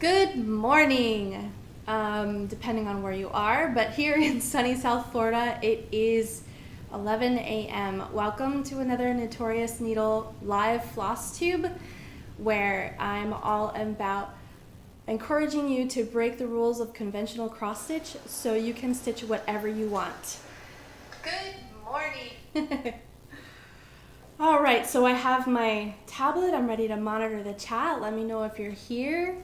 Good morning, depending on where you are, but here in sunny South Florida, it is 11 a.m. Welcome to another Notorious Needle live Flosstube, where I'm all about encouraging you to break the rules of conventional cross stitch so you can stitch whatever you want. Good morning. All right, so I have my tablet. I'm ready to monitor the chat. Let me know if you're here.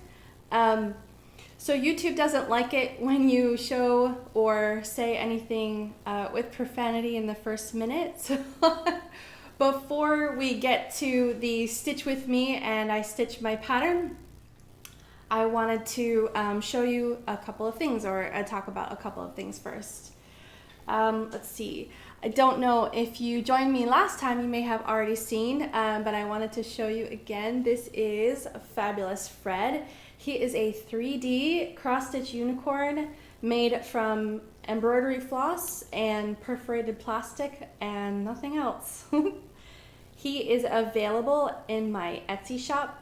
So YouTube doesn't like it when you show or say anything with profanity in the first minute. So before we get to the stitch with me and I stitch my pattern, I wanted to show you a couple of things, or talk about a couple of things first. Let's see. I don't know if you joined me last time, you may have already seen, but I wanted to show you again. This is a fabulous Fred. He is a 3D cross-stitch unicorn made from embroidery floss and perforated plastic and nothing else. He is available in my Etsy shop.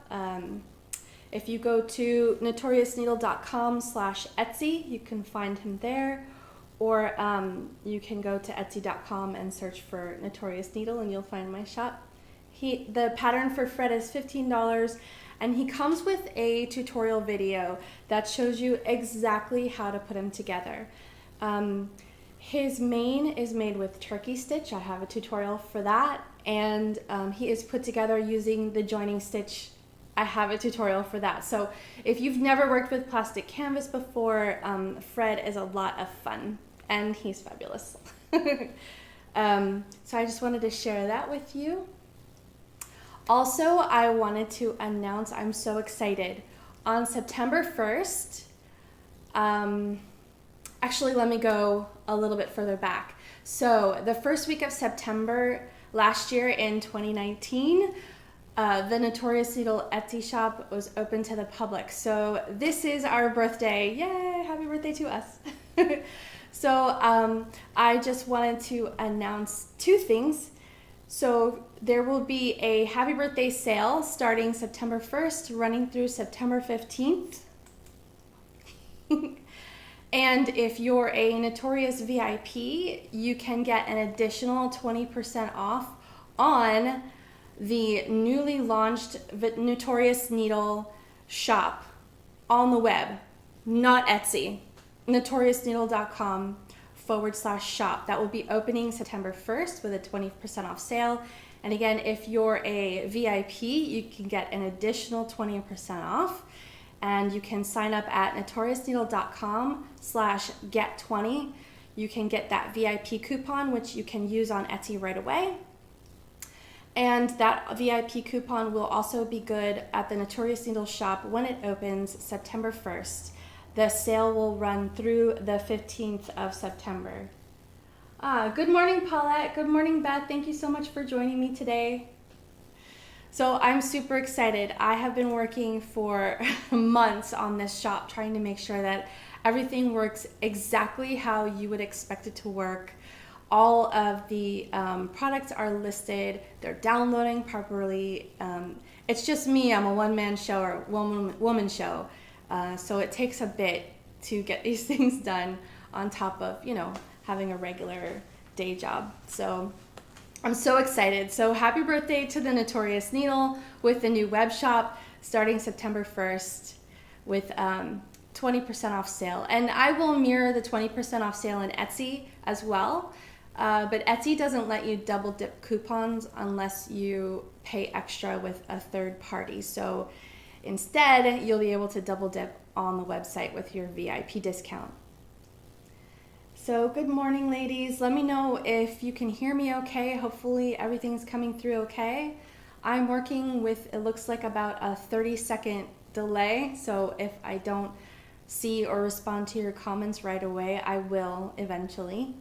If you go to notoriousneedle.com/Etsy, you can find him there. Or you can go to etsy.com and search for Notorious Needle and you'll find my shop. The pattern for Fred is $15 and he comes with a tutorial video that shows you exactly how to put him together. His mane is made with turkey stitch. I have a tutorial for that. And he is put together using the joining stitch. I have a tutorial for that. So if you've never worked with plastic canvas before, Fred is a lot of fun and he's fabulous. So I just wanted to share that with you. Also, I wanted to announce I'm so excited. On September 1st, actually let me go a little bit further back. So the first week of September last year in 2019, the Notorious Needle Etsy shop was open to the public. So this is our birthday. Yay, happy birthday to us. So I just wanted to announce two things. So there will be a happy birthday sale starting September 1st, running through September 15th. And if you're a Notorious VIP, you can get an additional 20% off on the newly launched Notorious Needle shop on the web, not Etsy, notoriousneedle.com/shop. That will be opening September 1st with a 20% off sale. And again, if you're a VIP, you can get an additional 20% off. And you can sign up at notoriousneedle.com/get20. You can get that VIP coupon, which you can use on Etsy right away. And that VIP coupon will also be good at the Notorious Needle shop when it opens September 1st. The sale will run through the 15th of September. Good morning, Paulette. Good morning, Beth. Thank you so much for joining me today. So I'm super excited. I have been working for months on this shop, trying to make sure that everything works exactly how you would expect it to work. All of the products are listed, they're downloading properly. It's just me, I'm a one-man show or woman show. So it takes a bit to get these things done on top of, having a regular day job. So I'm so excited. So happy birthday to the Notorious Needle with the new web shop starting September 1st with 20% off sale. And I will mirror the 20% off sale in Etsy as well. But Etsy doesn't let you double dip coupons unless you pay extra with a third party. So instead, you'll be able to double dip on the website with your VIP discount. So good morning, ladies. Let me know if you can hear me okay. Hopefully everything's coming through okay. I'm working with, it looks like about a 30-second delay. So if I don't see or respond to your comments right away, I will eventually.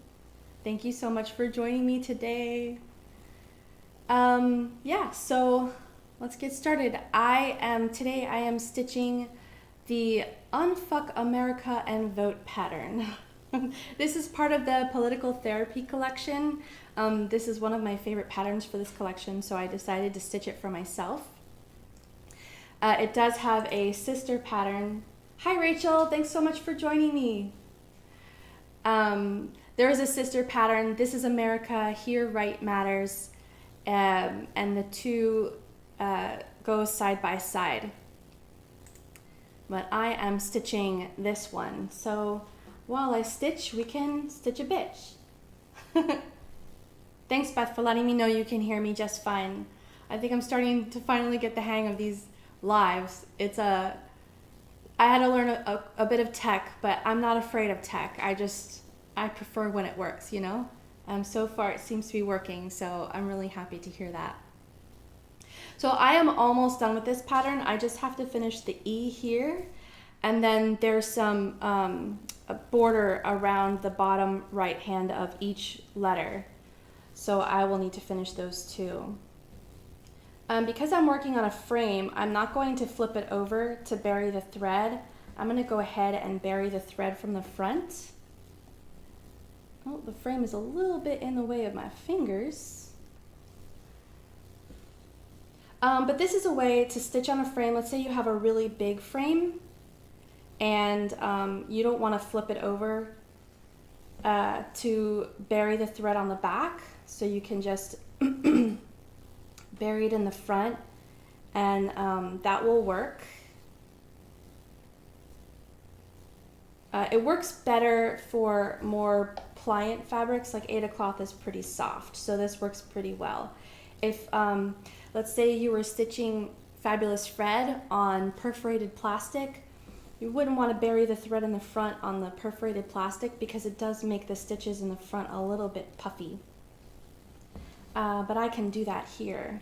Thank you so much for joining me today. Yeah, so let's get started. Today I am stitching the Unfuck America and Vote pattern. This is part of the Political Therapy collection. This is one of my favorite patterns for this collection, so I decided to stitch it for myself. It does have a sister pattern. Hi Rachel, thanks so much for joining me. There is a sister pattern. This is America, Here Right Matters, and the two go side by side. But I am stitching this one. So while I stitch, we can stitch a bitch. Thanks, Beth, for letting me know you can hear me just fine. I think I'm starting to finally get the hang of these lives. I had to learn a bit of tech, but I'm not afraid of tech. I prefer when it works, you know? So far it seems to be working, so I'm really happy to hear that. So I am almost done with this pattern. I just have to finish the E here, and then there's some a border around the bottom right hand of each letter. So I will need to finish those too. Because I'm working on a frame, I'm not going to flip it over to bury the thread. I'm going to go ahead and bury the thread from the front. Oh, the frame is a little bit in the way of my fingers. But this is a way to stitch on a frame. Let's say you have a really big frame and you don't want to flip it over to bury the thread on the back. So you can just bury it in the front, and that will work. It works better for more pliant fabrics, like Aida cloth is pretty soft, so this works pretty well. If let's say you were stitching Fabulous Fred on perforated plastic, you wouldn't want to bury the thread in the front on the perforated plastic because it does make the stitches in the front a little bit puffy. But I can do that here.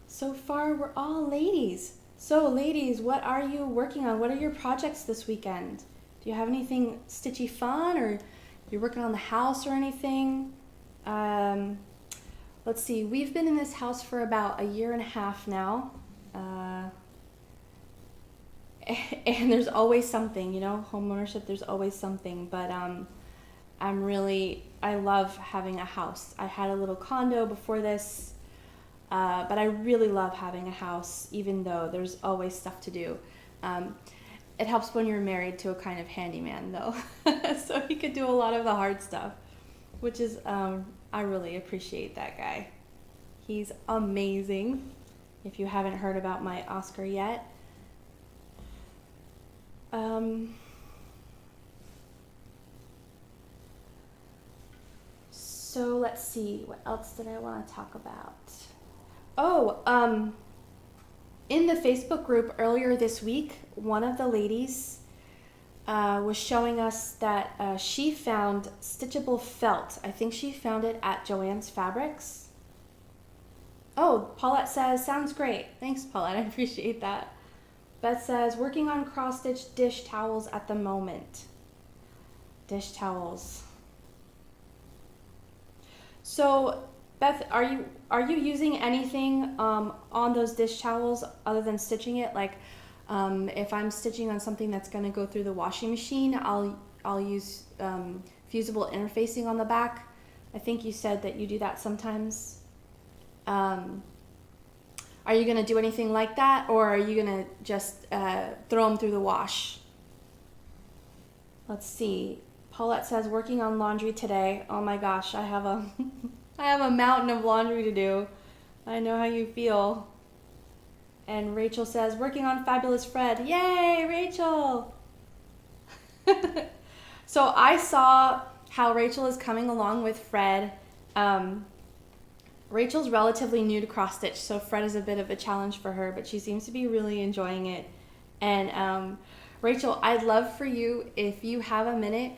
So far, we're all ladies. So ladies, what are you working on? What are your projects this weekend? Do you have anything stitchy fun, or you're working on the house or anything? Let's see, we've been in this house for about 1.5 years now. And there's always something, you know, home ownership, there's always something, but I love having a house. I had a little condo before this, but I really love having a house, even though there's always stuff to do. It helps when you're married to a kind of handyman, though, so he could do a lot of the hard stuff, which is, I really appreciate that guy. He's amazing. If you haven't heard about my Oscar yet. So let's see, what else did I want to talk about? Oh, in the Facebook group earlier this week, one of the ladies was showing us that she found stitchable felt. I think she found it at Joann's Fabrics. Oh, Paulette says, sounds great. Thanks, Paulette, I appreciate that. Beth says, working on cross-stitch dish towels at the moment. Dish towels. So, Beth, are you using anything on those dish towels other than stitching it? Like, if I'm stitching on something that's going to go through the washing machine, I'll use fusible interfacing on the back. I think you said that you do that sometimes. Are you going to do anything like that, or are you going to just throw them through the wash? Let's see. Paulette says, working on laundry today. Oh my gosh, I have a I have a mountain of laundry to do. I know how you feel. And Rachel says, working on Fabulous Fred. Yay, Rachel! So I saw how Rachel is coming along with Fred. Rachel's relatively new to cross stitch, so Fred is a bit of a challenge for her, but she seems to be really enjoying it. And Rachel, I'd love for you, if you have a minute,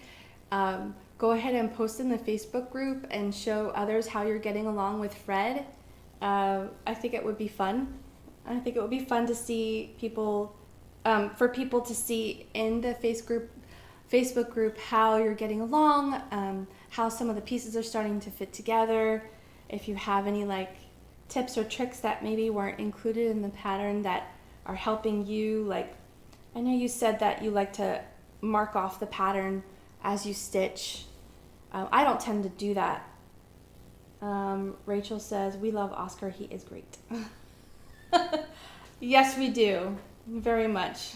go ahead and post in the Facebook group and show others how you're getting along with Fred. I think it would be fun. I think it would be fun to see people, for people to see in the Facebook group how you're getting along, how some of the pieces are starting to fit together. If you have any like tips or tricks that maybe weren't included in the pattern that are helping you, like I know you said that you like to mark off the pattern as you stitch. I don't tend to do that. Rachel says, we love Oscar. He is great. Yes, we do. Very much.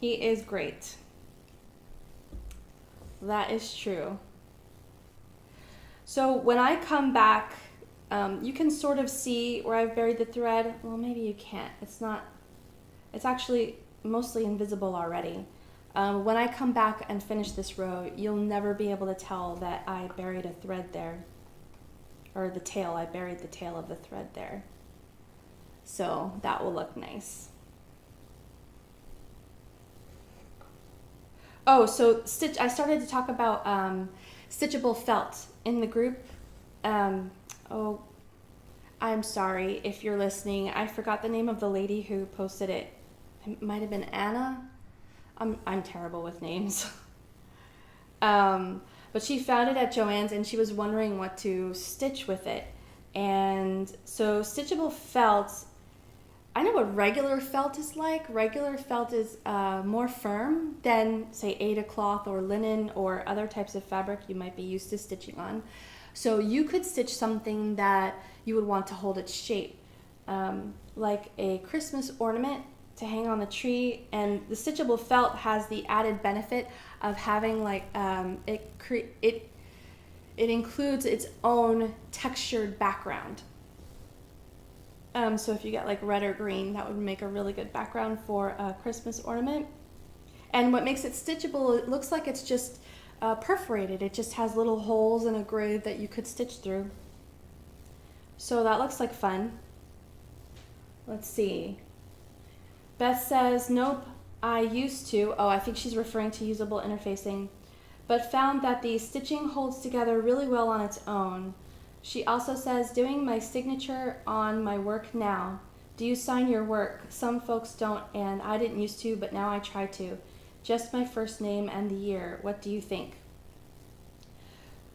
He is great. That is true. So when I come back, you can sort of see where I've buried the thread. Well, maybe you can't. It's actually mostly invisible already. When I come back and finish this row, you'll never be able to tell that I buried a thread there. Or the tail, I buried the tail of the thread there. So that will look nice. Oh, so I started to talk about stitchable felt in the group. Oh, I'm sorry if you're listening. I forgot the name of the lady who posted it. It might have been Anna. I'm terrible with names. But she found it at Joann's and she was wondering what to stitch with it. And so stitchable felt, I know what regular felt is like. Regular felt is more firm than, say, Aida cloth or linen or other types of fabric you might be used to stitching on. So you could stitch something that you would want to hold its shape, like a Christmas ornament to hang on the tree. And the stitchable felt has the added benefit of having like it includes its own textured background. So if you get like red or green, that would make a really good background for a Christmas ornament. And what makes it stitchable, it looks like it's just perforated. It just has little holes and a groove that you could stitch through. So that looks like fun. Let's see. Beth says, nope, I used to. Oh, I think she's referring to usable interfacing, but found that the stitching holds together really well on its own. She also says, doing my signature on my work now. Do you sign your work? Some folks don't, and I didn't used to, but now I try to. Just my first name and the year. What do you think?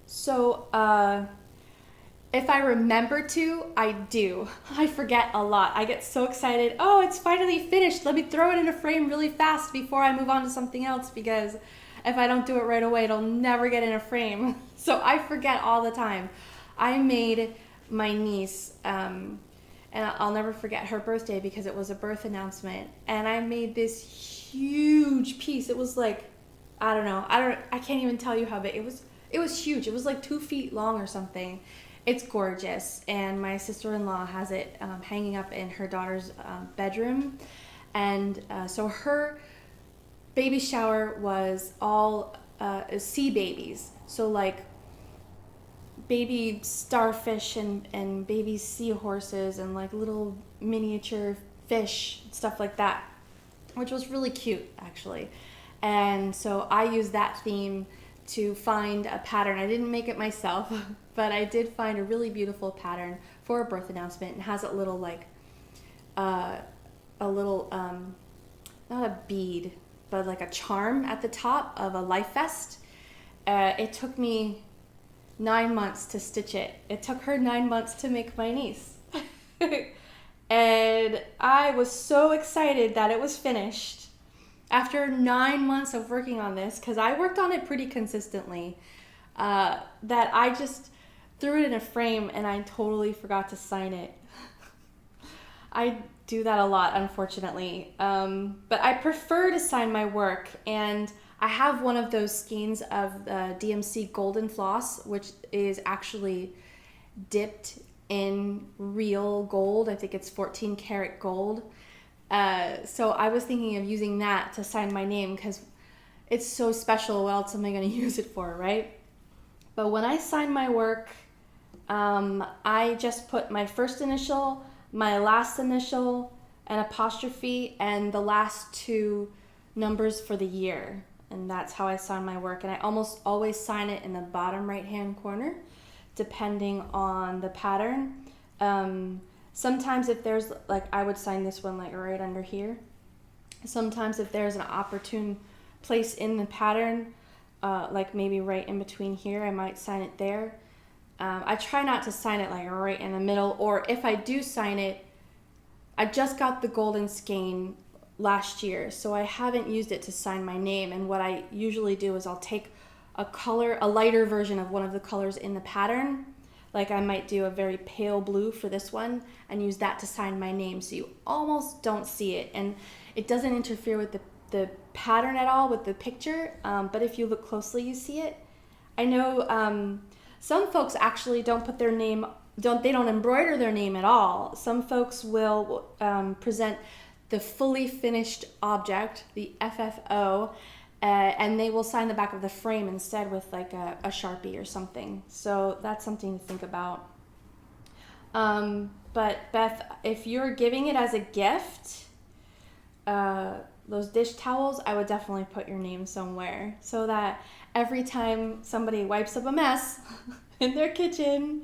So, if I remember to, I do. I forget a lot. I get so excited. Oh, it's finally finished. Let me throw it in a frame really fast before I move on to something else, because if I don't do it right away, it'll never get in a frame. So I forget all the time. I made my niece, and I'll never forget her birthday because it was a birth announcement. And I made this huge piece. It was like, I can't even tell you how big. It was huge. It was like 2 feet long or something. It's gorgeous. And my sister-in-law has it hanging up in her daughter's bedroom. And so her baby shower was all sea babies. So like baby starfish and baby seahorses and like little miniature fish, stuff like that, which was really cute actually. And so I used that theme to find a pattern. I didn't make it myself, but I did find a really beautiful pattern for a birth announcement. It has a little like not a bead, but like a charm at the top of a life vest. It took me 9 months to stitch it. It took her 9 months to make my niece. And I was so excited that it was finished after 9 months of working on this, because I worked on it pretty consistently, that I just threw it in a frame and I totally forgot to sign it. I do that a lot, unfortunately. But I prefer to sign my work, and I have one of those skeins of DMC Golden Floss, which is actually dipped in real gold. I think it's 14 karat gold. So I was thinking of using that to sign my name because it's so special. What else am I going to use it for, right? But when I sign my work, I just put my first initial, my last initial, an apostrophe, and the last 2 numbers for the year. And that's how I sign my work. And I almost always sign it in the bottom right-hand corner, depending on the pattern. Sometimes if there's, like, I would sign this one like right under here. Sometimes if there's an opportune place in the pattern, like maybe right in between here, I might sign it there. I try not to sign it like right in the middle, or if I do sign it, I just got the golden skein last year, so I haven't used it to sign my name. And what I usually do is I'll take a lighter version of one of the colors in the pattern. Like I might do a very pale blue for this one and use that to sign my name, so you almost don't see it. And it doesn't interfere with the pattern at all with the picture, but if you look closely, you see it. I know some folks actually don't put their name, they don't embroider their name at all. Some folks will present the fully finished object, the FFO, and they will sign the back of the frame instead with like a Sharpie or something. So that's something to think about. But Beth, if you're giving it as a gift, those dish towels, I would definitely put your name somewhere so that every time somebody wipes up a mess in their kitchen,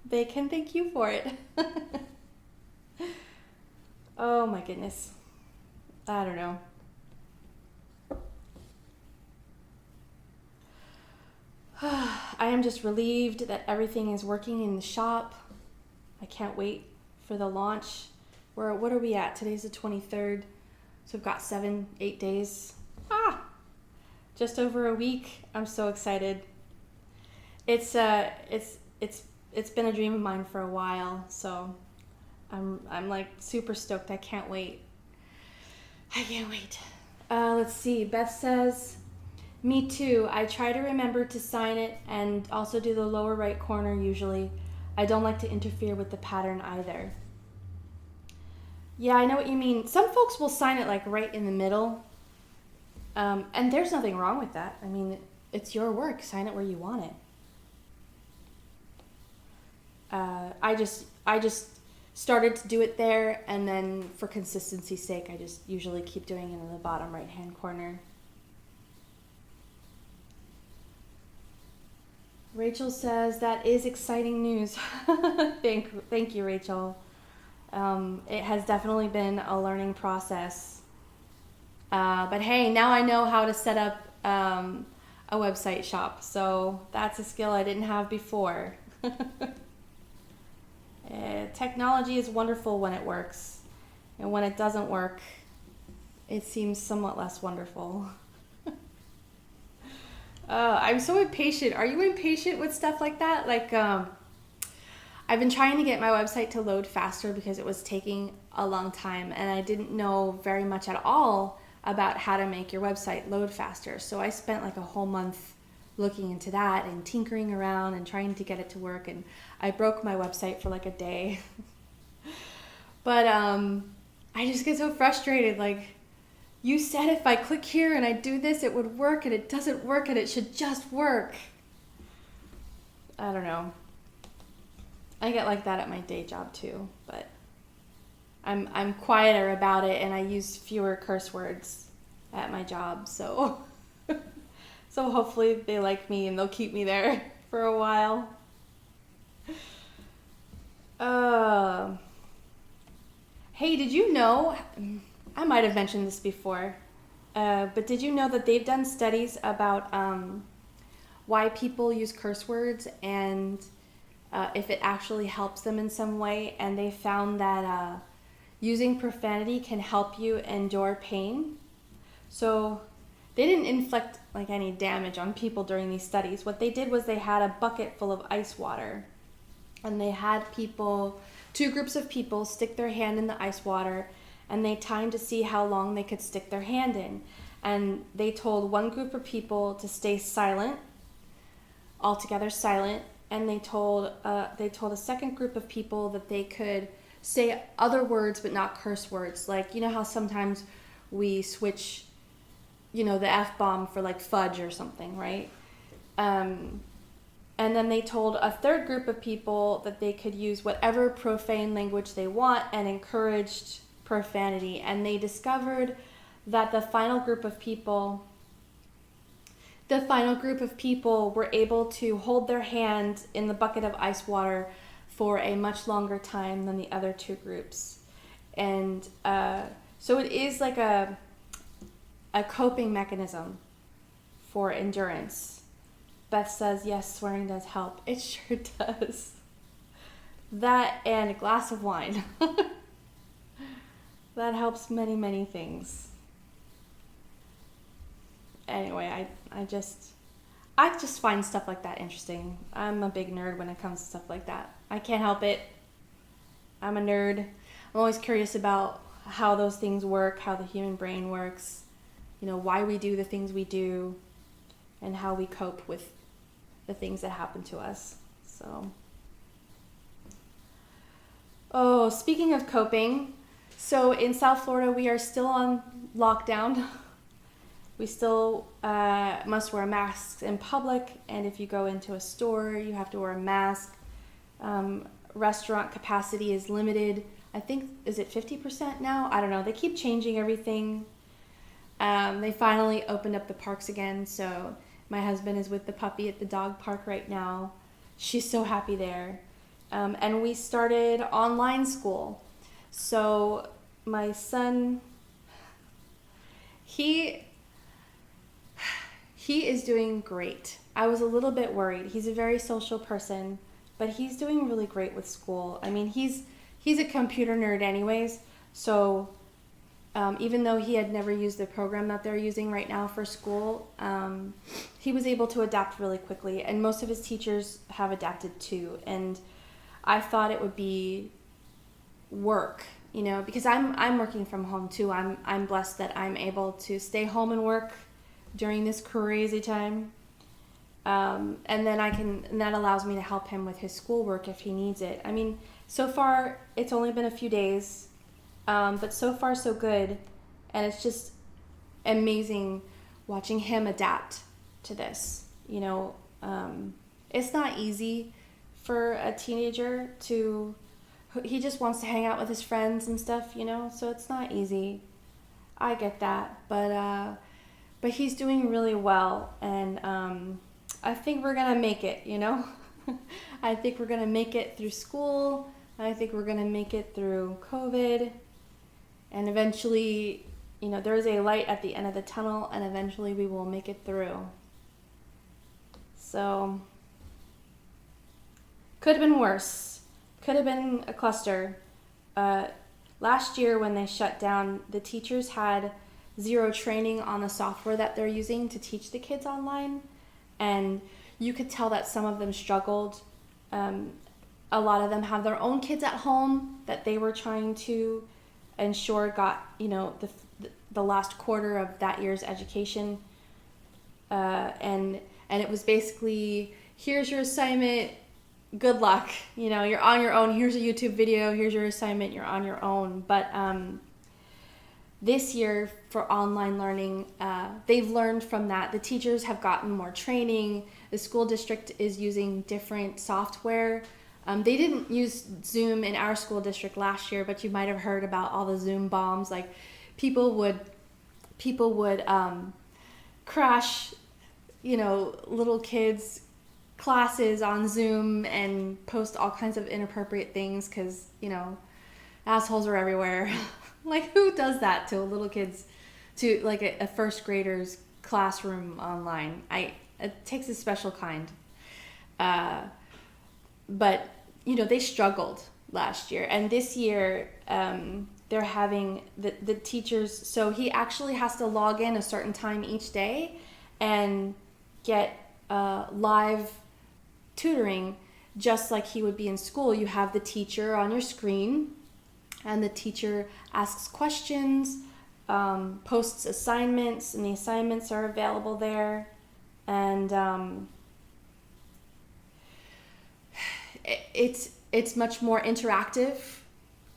they can thank you for it. Oh my goodness. I don't know. I am just relieved that everything is working in the shop. I can't wait for the launch. What are we at? Today's the 23rd. So we've got 7-8 days. Just over a week. I'm so excited. It's been a dream of mine for a while, so I'm like super stoked. I can't wait. Let's see. Beth says, me too. I try to remember to sign it and also do the lower right corner usually. I don't like to interfere with the pattern either. Yeah, I know what you mean. Some folks will sign it like right in the middle. And there's nothing wrong with that. I mean, it's your work. Sign it where you want it. I just started to do it there, and then for consistency's sake, I just usually keep doing it in the bottom right-hand corner. Rachel says, that is exciting news. Thank you, Rachel. It has definitely been a learning process. But hey, now I know how to set up a website shop. So that's a skill I didn't have before. Technology is wonderful when it works. And when it doesn't work, it seems somewhat less wonderful. I'm so impatient. Are you impatient with stuff like that? Like, I've been trying to get my website to load faster because it was taking a long time, and I didn't know very much at all about how to make your website load faster. So I spent like a whole month looking into that and tinkering around and trying to get it to work, and I broke my website for like a day. But I just get so frustrated. Like, you said if I click here and I do this, it would work, and it doesn't work, and it should just work. I don't know. I get like that at my day job too, but I'm quieter about it, and I use fewer curse words at my job, so so hopefully they like me and they'll keep me there for a while. Hey, did you know, I might have mentioned this before, but did you know that they've done studies about why people use curse words and if it actually helps them in some way, and they found that using profanity can help you endure pain. So they didn't inflict like any damage on people during these studies. What they did was they had a bucket full of ice water, and they had two groups of people stick their hand in the ice water, and they timed to see how long they could stick their hand in. And they told one group of people to stay silent, altogether silent, and they told a second group of people that they could say other words but not curse words. Like, you know how sometimes we switch, the F-bomb for like fudge or something, right? And then they told a third group of people that they could use whatever profane language they want and encouraged profanity. And they discovered that the final group of people were able to hold their hand in the bucket of ice water for a much longer time than the other two groups. And so it is like a coping mechanism for endurance. Beth says, yes, swearing does help. It sure does. That and a glass of wine. That helps many, many things. Anyway, I just find stuff like that interesting. I'm a big nerd when it comes to stuff like that. I can't help it. I'm a nerd. I'm always curious about how those things work, how the human brain works, why we do the things we do, and how we cope with the things that happen to us. So, speaking of coping, so in South Florida, we are still on lockdown. We still must wear masks in public, and if you go into a store, you have to wear a mask. Restaurant capacity is limited. I think, is it 50% now? I don't know. They keep changing everything. They finally opened up the parks again, so my husband is with the puppy at the dog park right now. She's so happy there. And we started online school. So my son, he is doing great. I was a little bit worried. He's a very social person, but he's doing really great with school. I mean, he's a computer nerd anyways, so even though he had never used the program that they're using right now for school, he was able to adapt really quickly, and most of his teachers have adapted too. And I thought it would be work, because I'm working from home too. I'm blessed that I'm able to stay home and work during this crazy time. And then and that allows me to help him with his schoolwork if he needs it. I mean, so far it's only been a few days, but so far so good. And it's just amazing watching him adapt to this. It's not easy for a teenager he just wants to hang out with his friends and stuff, so it's not easy. I get that, but he's doing really well, and I think we're gonna make it, I think we're gonna make it through school. I think we're gonna make it through COVID, and eventually, there is a light at the end of the tunnel, and eventually we will make it through. So, could have been worse. Could have been a cluster. Last year when they shut down, the teachers had zero training on the software that they're using to teach the kids online, and you could tell that some of them struggled. A lot of them have their own kids at home that they were trying to ensure got the last quarter of that year's education, and it was basically, here's your assignment, good luck, you're on your own, here's a YouTube video, here's your assignment, you're on your own. But this year for online learning, they've learned from that. The teachers have gotten more training. The school district is using different software. They didn't use Zoom in our school district last year, but you might have heard about all the Zoom bombs. Like people would crash, little kids' classes on Zoom and post all kinds of inappropriate things because, assholes are everywhere. Like, who does that to little kids, to like a first grader's classroom online? It takes a special kind. But, they struggled last year. And this year, they're having the teachers, so he actually has to log in a certain time each day and get live tutoring just like he would be in school. You have the teacher on your screen, and the teacher asks questions, posts assignments, and the assignments are available there. And it's much more interactive,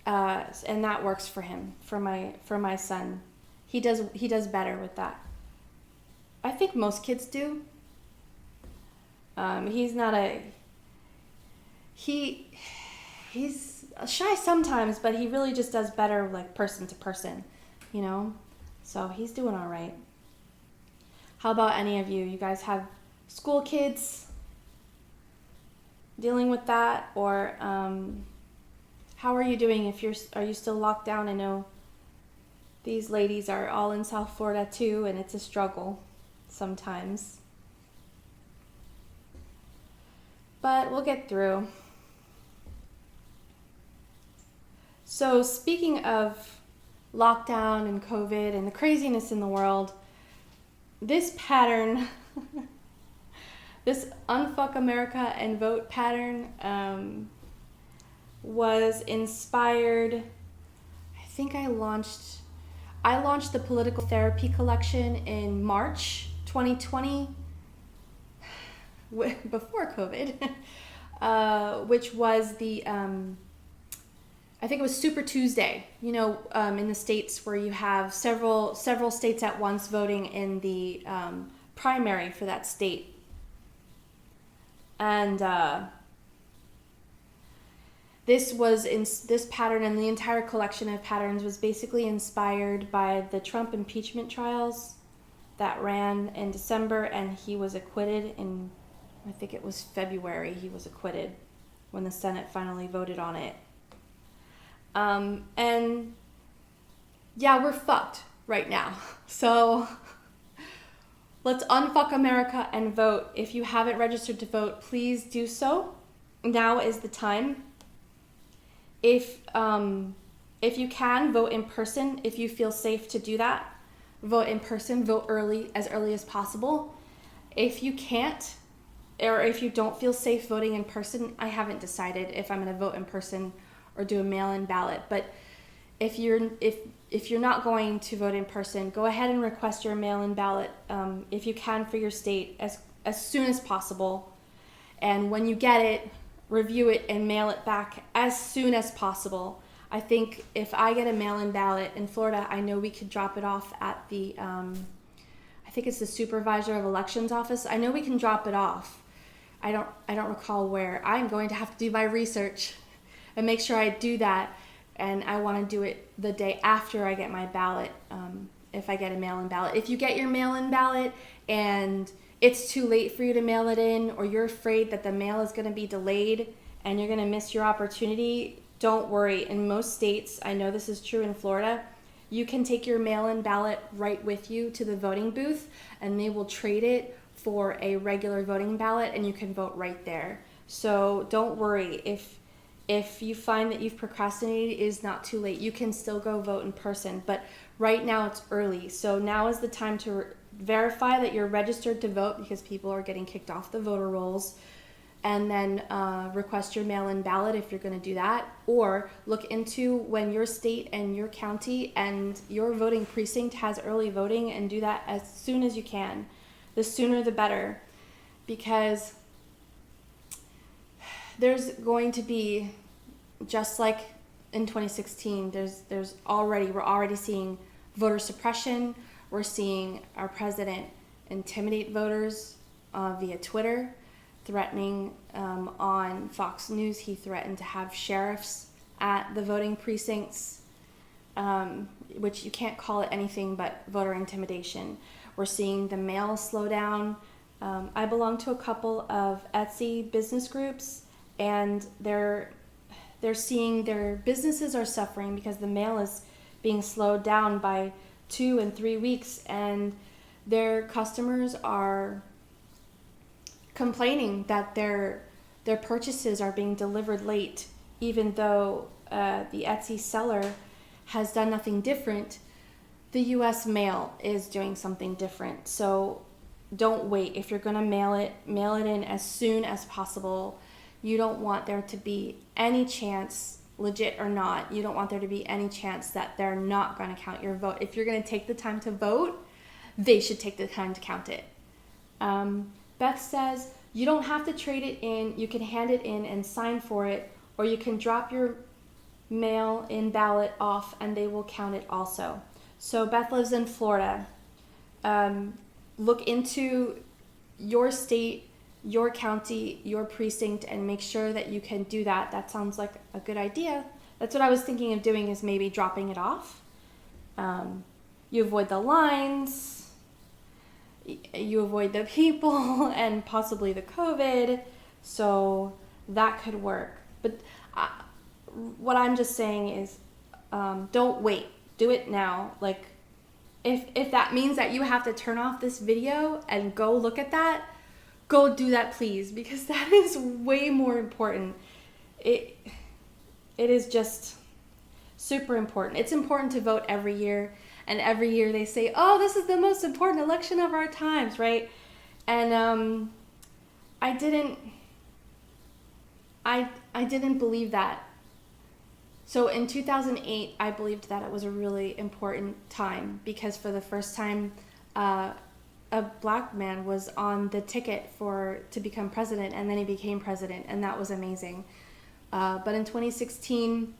and that works for him, for my son. He does better with that. I think most kids do. He's not he's shy sometimes, but he really just does better like person to person, so he's doing all right. How about any of you? You guys have school kids dealing with that, or how are you doing? Are you still locked down? I know these ladies are all in South Florida too, and it's a struggle sometimes. But we'll get through. So speaking of lockdown and COVID and the craziness in the world, this pattern This Unfuck America and Vote pattern was inspired. I think I launched the Political Therapy Collection in March 2020, before COVID, which was the I think it was Super Tuesday, in the states where you have several states at once voting in the primary for that state. And this pattern and the entire collection of patterns was basically inspired by the Trump impeachment trials that ran in December, and he was acquitted in, I think it was February, he was acquitted when the Senate finally voted on it. And yeah, we're fucked right now. So let's unfuck America and vote. If you haven't registered to vote, please do so. Now is the time. If you can, vote in person. If you feel safe to do that, vote in person. Vote as early as possible. If you can't, or if you don't feel safe voting in person, I haven't decided if I'm going to vote in person or do a mail-in ballot. But if you're not going to vote in person, go ahead and request your mail-in ballot if you can for your state as soon as possible. And when you get it, review it and mail it back as soon as possible. I think if I get a mail-in ballot in Florida, I know we could drop it off at the, I think it's the Supervisor of Elections office. I know we can drop it off. I don't recall where. I'm going to have to do my research and make sure I do that. And I want to do it the day after I get my ballot, if I get a mail-in ballot. If you get your mail-in ballot and it's too late for you to mail it in, or you're afraid that the mail is going to be delayed and you're going to miss your opportunity, don't worry. In most states, I know this is true in Florida, you can take your mail-in ballot right with you to the voting booth, and they will trade it for a regular voting ballot, and you can vote right there. So don't worry. If you find that you've procrastinated, it is not too late. You can still go vote in person, but right now it's early. So now is the time to verify that you're registered to vote, because people are getting kicked off the voter rolls, and then request your mail-in ballot if you're going to do that, or look into when your state and your county and your voting precinct has early voting, and do that as soon as you can. The sooner the better, because there's going to be, just like in 2016, we're already seeing voter suppression. We're seeing our president intimidate voters via Twitter, threatening on Fox News. He threatened to have sheriffs at the voting precincts, which you can't call it anything but voter intimidation. We're seeing the mail slow down. I belong to a couple of Etsy business groups, and they're seeing their businesses are suffering because the mail is being slowed down by 2 and 3 weeks, and their customers are complaining that their purchases are being delivered late, even though the Etsy seller has done nothing different. The U.S. mail is doing something different. So don't wait. If you're going to mail it in as soon as possible. You don't want there to be any chance, legit or not, you don't want there to be any chance that they're not going to count your vote. If you're going to take the time to vote, they should take the time to count it. Beth says, you don't have to trade it in. You can hand it in and sign for it, or you can drop your mail-in ballot off and they will count it also. So Beth lives in Florida. Look into your state, your county, your precinct, and make sure that you can do that. That sounds like a good idea. That's what I was thinking of doing, is maybe dropping it off. You avoid the lines, you avoid the people, and possibly the COVID, so that could work. But what I'm just saying is, don't wait. Do it now. Like, if that means that you have to turn off this video and go look at that, go do that, please, because that is way more important. It is just super important. It's important to vote every year, and every year they say, oh, this is the most important election of our times, right? And I didn't believe that. So in 2008, I believed that it was a really important time because for the first time, a black man was on the ticket to become president, and then he became president, and that was amazing. But in 2016,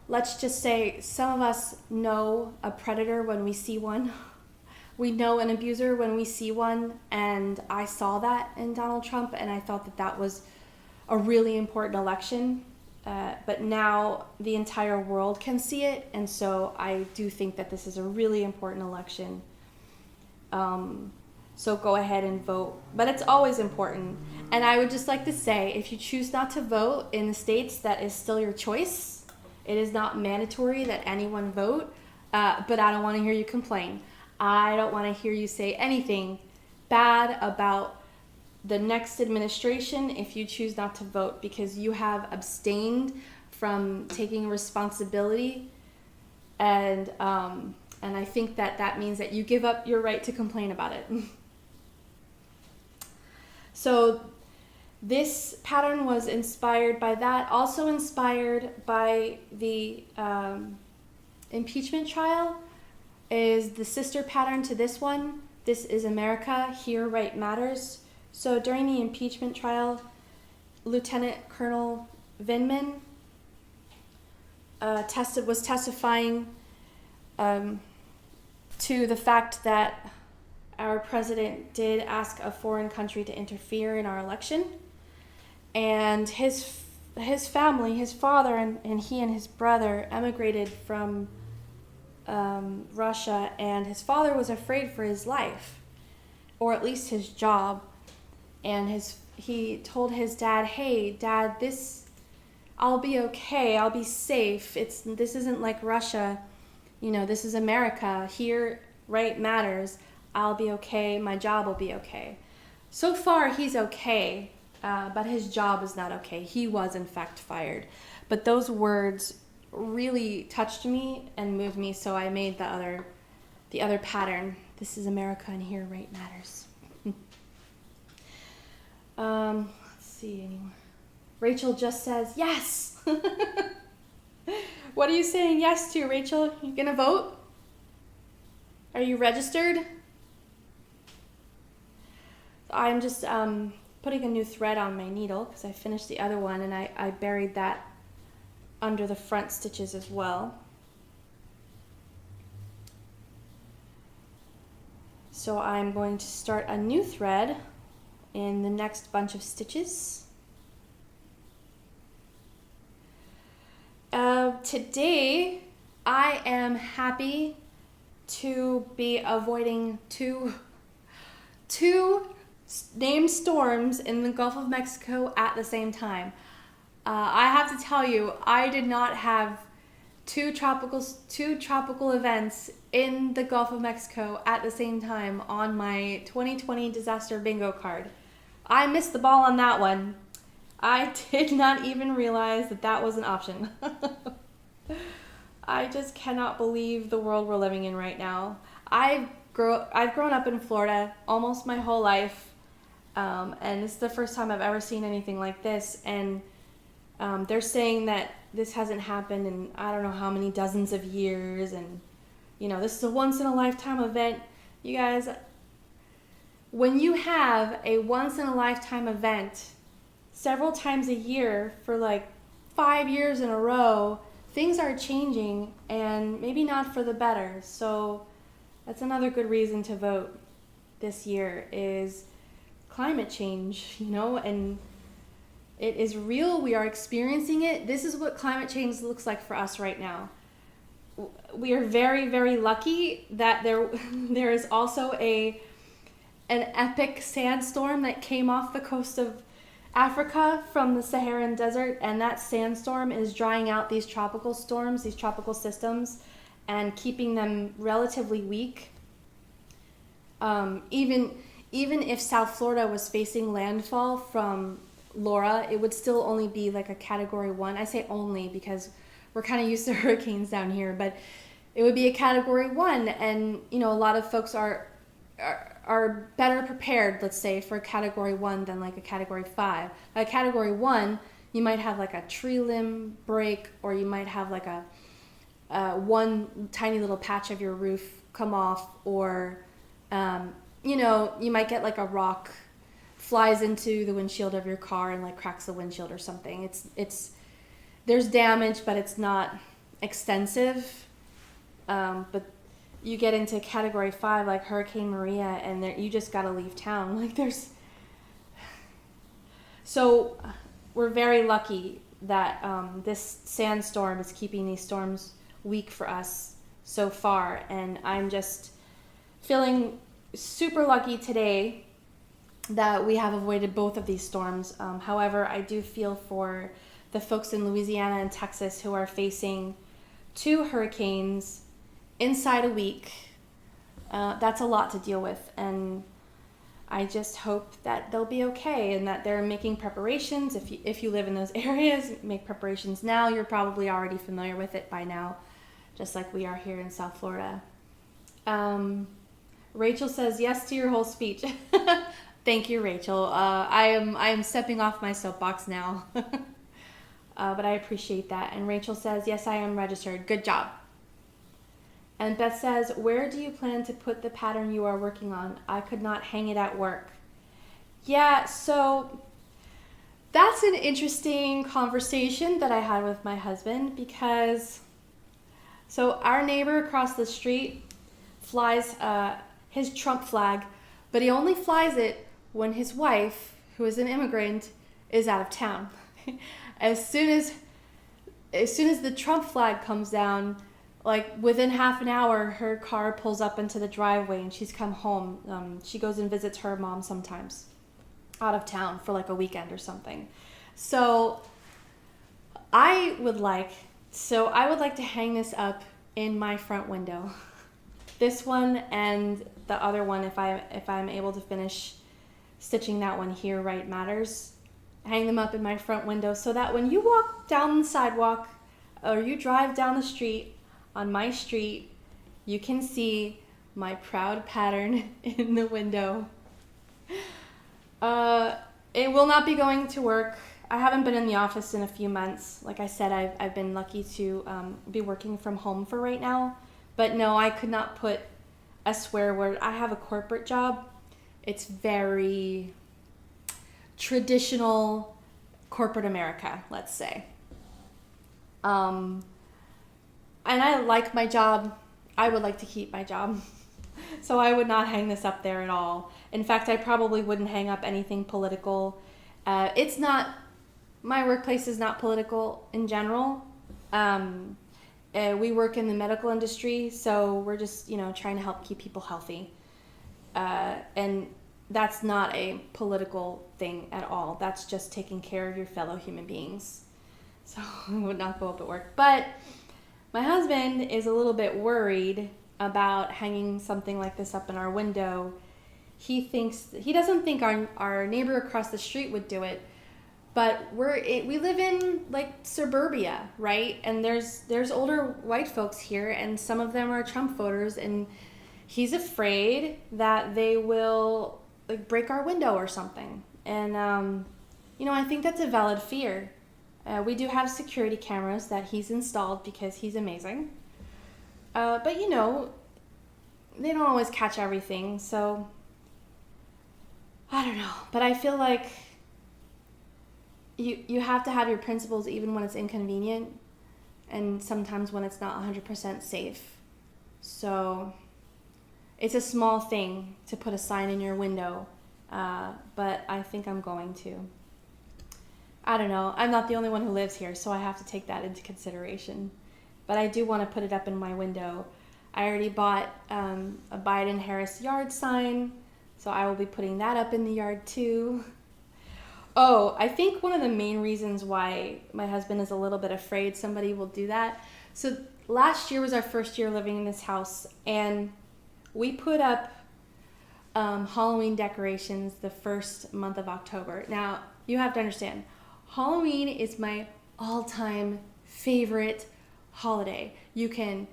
let's just say some of us know a predator when we see one. We know an abuser when we see one, and I saw that in Donald Trump, and I thought that that was a really important election. But now the entire world can see it, and so I do think that this is a really important election. So go ahead and vote. But it's always important. And I would just like to say, if you choose not to vote in the states, that is still your choice. It is not mandatory that anyone vote, but I don't want to hear you complain. I don't want to hear you say anything bad about the next administration if you choose not to vote, because you have abstained from taking responsibility, and I think that means that you give up your right to complain about it. So this pattern was inspired by that, also inspired by the impeachment trial. Is the sister pattern to this one. This is America, Here Right Matters. So during the impeachment trial, Lieutenant Colonel Vindman was testifying to the fact that our president did ask a foreign country to interfere in our election. And his family, his father and he and his brother emigrated from Russia, and his father was afraid for his life, or at least his job. And he told his dad, "Hey, Dad, I'll be okay. I'll be safe. This isn't like Russia. This is America. Here, right matters. I'll be okay. My job will be okay." So far, he's okay, but his job is not okay. He was, in fact, fired. But those words really touched me and moved me, so I made the other pattern. This is America, and here right matters. Let's see anymore. Rachel just says yes. What are you saying yes to, Rachel? You gonna vote? Are you registered? I'm just putting a new thread on my needle because I finished the other one, and I buried that under the front stitches as well. So I'm going to start a new thread in the next bunch of stitches. Today I am happy to be avoiding two named storms in the Gulf of Mexico at the same time. I have to tell you, I did not have two tropical events in the Gulf of Mexico at the same time on my 2020 disaster bingo card. I missed the ball on that one. I did not even realize that was an option. I just cannot believe the world we're living in right now. I've grown up in Florida almost my whole life, and this is the first time I've ever seen anything like this, and they're saying that this hasn't happened in I don't know how many dozens of years, and this is a once-in-a-lifetime event. You guys, when you have a once-in-a-lifetime event several times a year for like 5 years in a row, things are changing, and maybe not for the better. So that's another good reason to vote this year is climate change, and it is real. We are experiencing it. This is what climate change looks like for us right now. We are very, very lucky that there is also an epic sandstorm that came off the coast of Africa from the Saharan desert, and that sandstorm is drying out these tropical storms, these tropical systems, and keeping them relatively weak. Even if South Florida was facing landfall from Laura, it would still only be like a Category 1. I say only because we're kind of used to hurricanes down here, but it would be a Category 1, and a lot of folks are are better prepared, let's say, for a category 1 than like a category 5. A category 1, you might have like a tree limb break, or you might have like a one tiny little patch of your roof come off, or you might get like a rock flies into the windshield of your car and like cracks the windshield or something. It's there's damage, but it's not extensive. But you get into category 5 like Hurricane Maria, and you just gotta leave town. Like so we're very lucky that this sandstorm is keeping these storms weak for us so far, and I'm just feeling super lucky today that we have avoided both of these storms. However, I do feel for the folks in Louisiana and Texas who are facing 2 hurricanes inside a week. That's a lot to deal with, and I just hope that they'll be okay and that they're making preparations. If you live in those areas, make preparations now. You're probably already familiar with it by now, just like we are here in South Florida. Rachel says yes to your whole speech. Thank you, Rachel. I am stepping off my soapbox now. But I appreciate that. And Rachel says, yes, I am registered. Good job. And Beth says, where do you plan to put the pattern you are working on? I could not hang it at work. Yeah, so that's an interesting conversation that I had with my husband, because so our neighbor across the street flies his Trump flag, but he only flies it when his wife, who is an immigrant, is out of town. As soon as the Trump flag comes down, like within half an hour, her car pulls up into the driveway and she's come home. She goes and visits her mom sometimes out of town for like a weekend or something. So I would like to hang this up in my front window. This one and the other one, if I'm able to finish stitching that one here, right matters. Hang them up in my front window so that when you walk down the sidewalk or you drive down the street on my street, you can see my proud pattern in the window. It will not be going to work. I haven't been in the office in a few months. Like I said, I've been lucky to be working from home for right now. But no, I could not put a swear word. I have a corporate job. It's very traditional corporate America, let's say. And I like my job. I would like to keep my job. So I would not hang this up there at all. In fact, I probably wouldn't hang up anything political. My workplace is not political in general. We work in the medical industry, so we're just, trying to help keep people healthy. And that's not a political thing at all. That's just taking care of your fellow human beings. So I would not go up at work. But my husband is a little bit worried about hanging something like this up in our window. He doesn't think our neighbor across the street would do it, but we live in like suburbia, right? And there's older white folks here, and some of them are Trump voters, and he's afraid that they will like break our window or something. And I think that's a valid fear. We do have security cameras that he's installed because he's amazing. But they don't always catch everything, so I don't know. But I feel like you have to have your principles even when it's inconvenient, and sometimes when it's not 100% safe. So it's a small thing to put a sign in your window, but I think I'm going to. I don't know. I'm not the only one who lives here, so I have to take that into consideration. But I do want to put it up in my window. I already bought a Biden-Harris yard sign, so I will be putting that up in the yard too. Oh, I think one of the main reasons why my husband is a little bit afraid somebody will do that. So last year was our first year living in this house, and we put up Halloween decorations the first month of October. Now, you have to understand, Halloween is my all-time favorite holiday. You can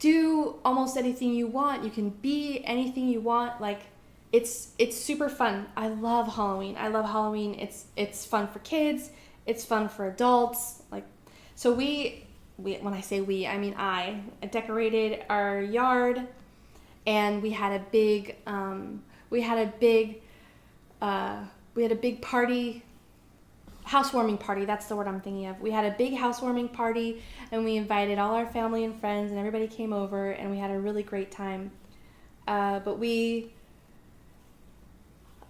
do almost anything you want. You can be anything you want. Like, it's super fun. I love Halloween. It's fun for kids. It's fun for adults. Like, so we when I say we, I mean I decorated our yard, and we had a big party, housewarming party. That's the word I'm thinking of. We had a big housewarming party, and we invited all our family and friends, and everybody came over, and we had a really great time. But we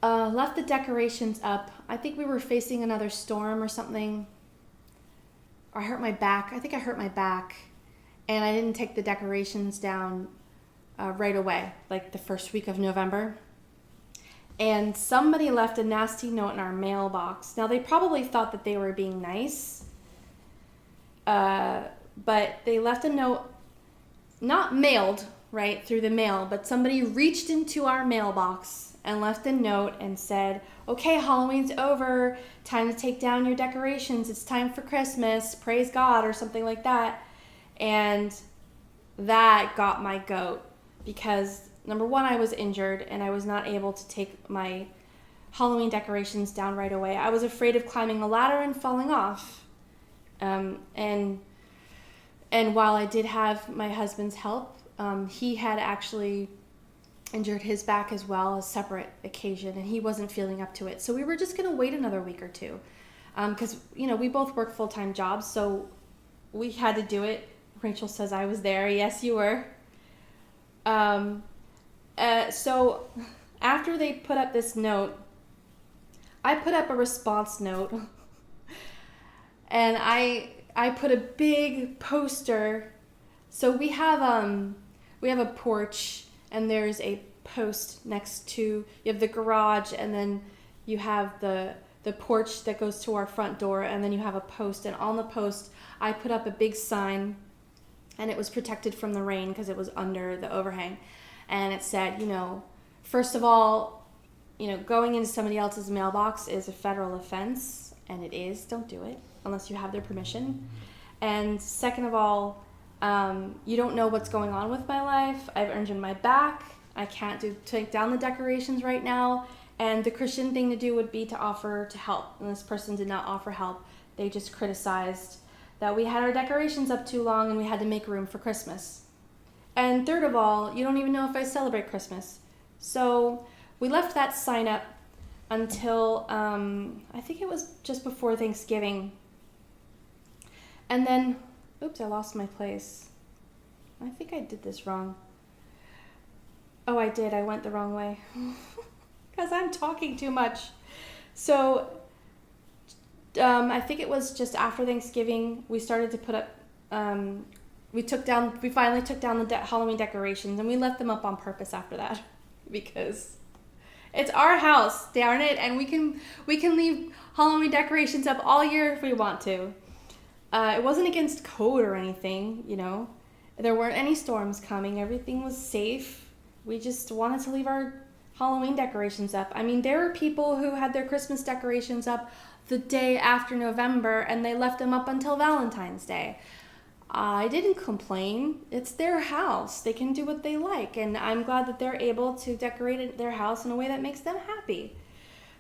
left the decorations up. I think we were facing another storm or something. I hurt my back. I think I hurt my back, and I didn't take the decorations down right away, like the first week of November. And somebody left a nasty note in our mailbox. Now, they probably thought that they were being nice, but they left a note, not mailed, right, through the mail, but somebody reached into our mailbox and left a note and said, okay, Halloween's over, time to take down your decorations, it's time for Christmas, praise God, or something like that. And that got my goat, because number one, I was injured and I was not able to take my Halloween decorations down right away. I was afraid of climbing a ladder and falling off. And while I did have my husband's help, he had actually injured his back as well, a separate occasion, and he wasn't feeling up to it. So we were just going to wait another week or two, because, we both work full-time jobs, so we had to do it. Rachel says I was there. Yes, you were. So after they put up this note, I put up a response note, and I put a big poster. So we have a porch, and there's a post next to, you have the garage, and then you have the porch that goes to our front door, and then you have a post, and on the post I put up a big sign, and it was protected from the rain because it was under the overhang. And it said, first of all, going into somebody else's mailbox is a federal offense, and it is. Don't do it unless you have their permission. And second of all, you don't know what's going on with my life. I've injured my back. I can't take down the decorations right now. And the Christian thing to do would be to offer to help. And this person did not offer help. They just criticized that we had our decorations up too long and we had to make room for Christmas. And third of all, you don't even know if I celebrate Christmas. So we left that sign up until, I think it was just before Thanksgiving. And then, oops, I lost my place. I think I did this wrong. Oh, I did. I went the wrong way. Because I'm talking too much. So, I think it was just after Thanksgiving, we started to put up, we finally took down the Halloween decorations, and we left them up on purpose after that, because it's our house, darn it, and we can leave Halloween decorations up all year if we want to. It wasn't against code or anything, There weren't any storms coming. Everything was safe. We just wanted to leave our Halloween decorations up. I mean, there were people who had their Christmas decorations up the day after November, and they left them up until Valentine's Day. I didn't complain. It's their house. They can do what they like, and I'm glad that they're able to decorate their house in a way that makes them happy.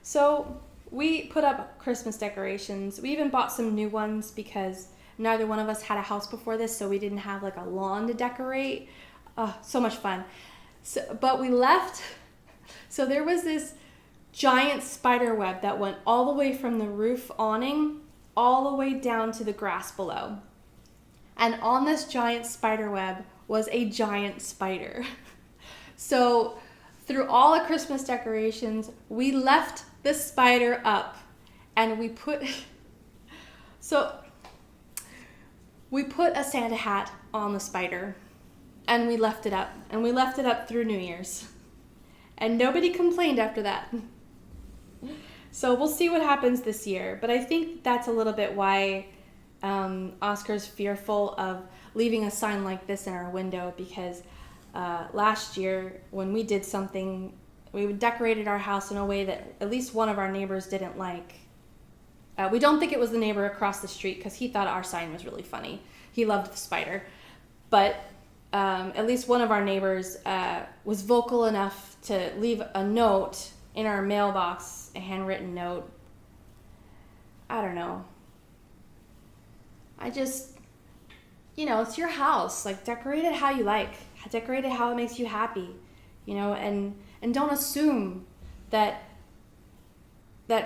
So we put up Christmas decorations. We even bought some new ones because neither one of us had a house before this, so we didn't have like a lawn to decorate. So much fun. But we left. So there was this giant spider web that went all the way from the roof awning all the way down to the grass below. And on this giant spider web was a giant spider. So through all the Christmas decorations, we left the spider up, and we put a Santa hat on the spider, and we left it up, and we left it up through New Year's. And nobody complained after that. So we'll see what happens this year. But I think that's a little bit why Oscar's fearful of leaving a sign like this in our window, because last year when we did something, we decorated our house in a way that at least one of our neighbors didn't like. We don't think it was the neighbor across the street, because he thought our sign was really funny. He loved the spider. But at least one of our neighbors was vocal enough to leave a note in our mailbox, a handwritten note. I don't know. I just, it's your house. Like, decorate it how you like. Decorate it how it makes you happy, and don't assume that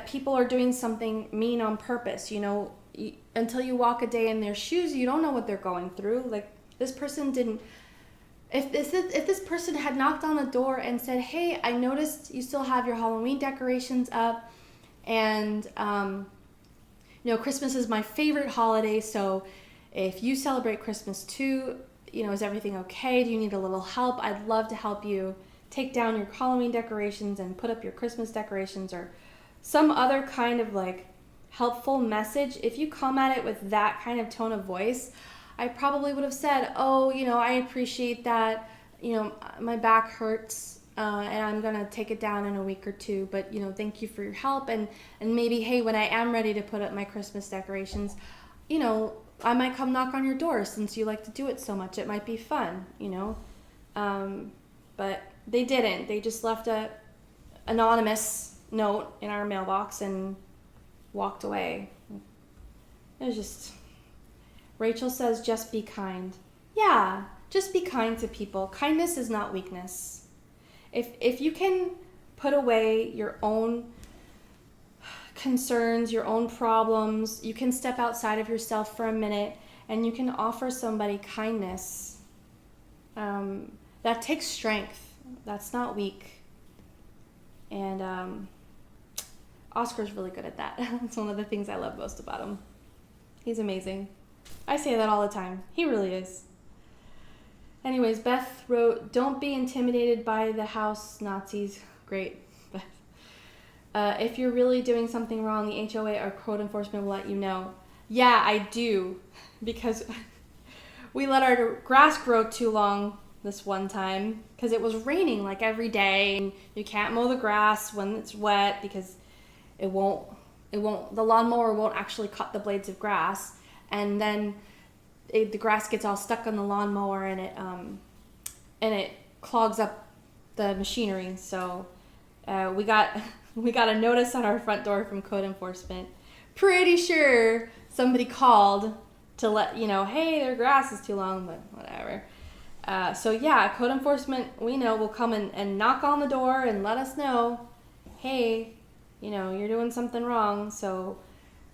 people are doing something mean on purpose, until you walk a day in their shoes, you don't know what they're going through. Like, this person didn't, if this person had knocked on the door and said, hey, I noticed you still have your Halloween decorations up, and Christmas is my favorite holiday, so if you celebrate Christmas too, is everything okay? Do you need a little help? I'd love to help you take down your Halloween decorations and put up your Christmas decorations, or some other kind of like helpful message. If you come at it with that kind of tone of voice, I probably would have said, oh, I appreciate that, my back hurts, and I'm going to take it down in a week or two, but, thank you for your help, and maybe, hey, when I am ready to put up my Christmas decorations, I might come knock on your door since you like to do it so much. It might be fun, but they didn't. They just left a anonymous note in our mailbox and walked away. It was just... Rachel says, just be kind. Yeah, just be kind to people. Kindness is not weakness. If you can put away your own concerns, your own problems, you can step outside of yourself for a minute and you can offer somebody kindness. That takes strength. That's not weak. And Oscar's really good at that. That's one of the things I love most about him. He's amazing. I say that all the time. He really is. Anyways, Beth wrote, don't be intimidated by the house Nazis. Great, Beth. If you're really doing something wrong, the HOA or code enforcement will let you know. Yeah, I do. Because we let our grass grow too long this one time because it was raining like every day, and you can't mow the grass when it's wet because the lawnmower won't actually cut the blades of grass, and then the grass gets all stuck on the lawnmower and it clogs up the machinery. So we got a notice on our front door from code enforcement. Pretty sure somebody called to let hey, their grass is too long, but whatever. So yeah, code enforcement, we know, will come and knock on the door and let us know, hey, you're doing something wrong. So,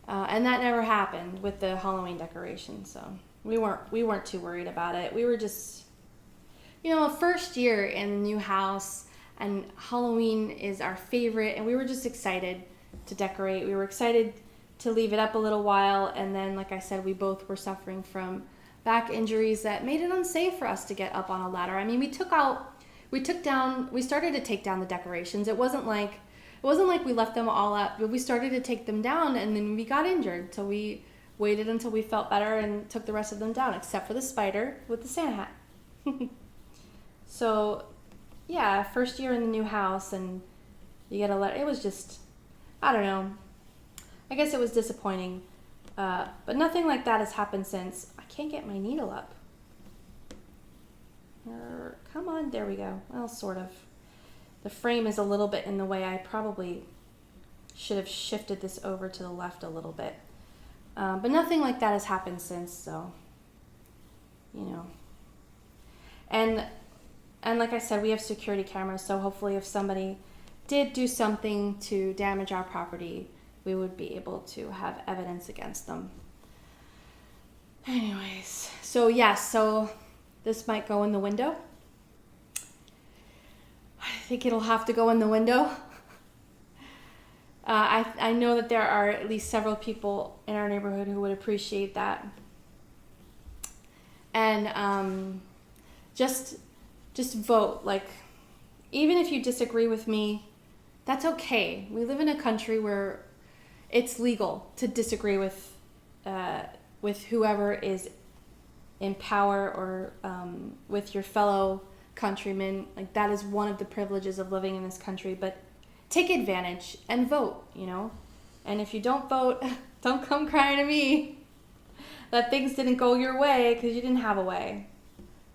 and that never happened with the Halloween decorations. So we weren't too worried about it. We were just, first year in the new house, and Halloween is our favorite, and we were just excited to decorate. We were excited to leave it up a little while, and then, like I said, we both were suffering from back injuries that made it unsafe for us to get up on a ladder. I mean, we started to take down the decorations. It wasn't like we left them all up, but we started to take them down, and then we got injured. So we waited until we felt better and took the rest of them down, except for the spider with the Santa hat. So, yeah, first year in the new house, and you get a letter. It was just, I don't know. I guess it was disappointing. But nothing like that has happened since. I can't get my needle up. Come on, there we go. Well, sort of. The frame is a little bit in the way. I probably should have shifted this over to the left a little bit. But nothing like that has happened since, so, And like I said, we have security cameras, so hopefully if somebody did do something to damage our property, we would be able to have evidence against them. Anyways, so this might go in the window. I think it'll have to go in the window. I know that there are at least several people in our neighborhood who would appreciate that. And just vote. Like, even if you disagree with me, that's okay. We live in a country where it's legal to disagree with whoever is in power, or with your fellow countrymen. Like, that is one of the privileges of living in this country. But take advantage and vote, And if you don't vote, don't come crying to me that things didn't go your way, because you didn't have a way.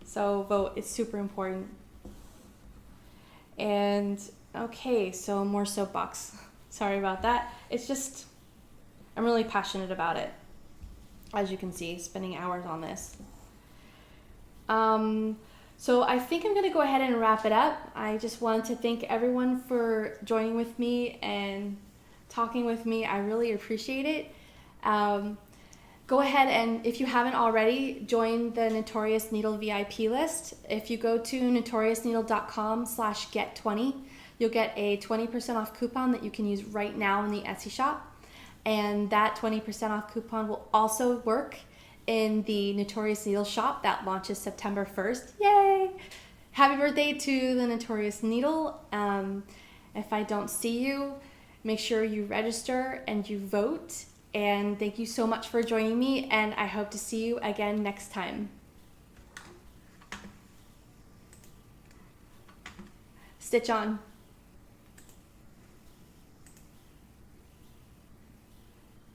So vote, it's super important. And okay, so more soapbox. Sorry about that. It's just, I'm really passionate about it. As you can see, spending hours on this. So I think I'm gonna go ahead and wrap it up. I just wanted to thank everyone for joining with me and talking with me. I really appreciate it. Go ahead and, if you haven't already, join the Notorious Needle VIP list. If you go to notoriousneedle.com/get20, you'll get a 20% off coupon that you can use right now in the Etsy shop. And that 20% off coupon will also work in the Notorious Needle shop that launches September 1st. Yay! Happy birthday to the Notorious Needle. If I don't see you, make sure you register and you vote. And thank you so much for joining me, and I hope to see you again next time. Stitch on.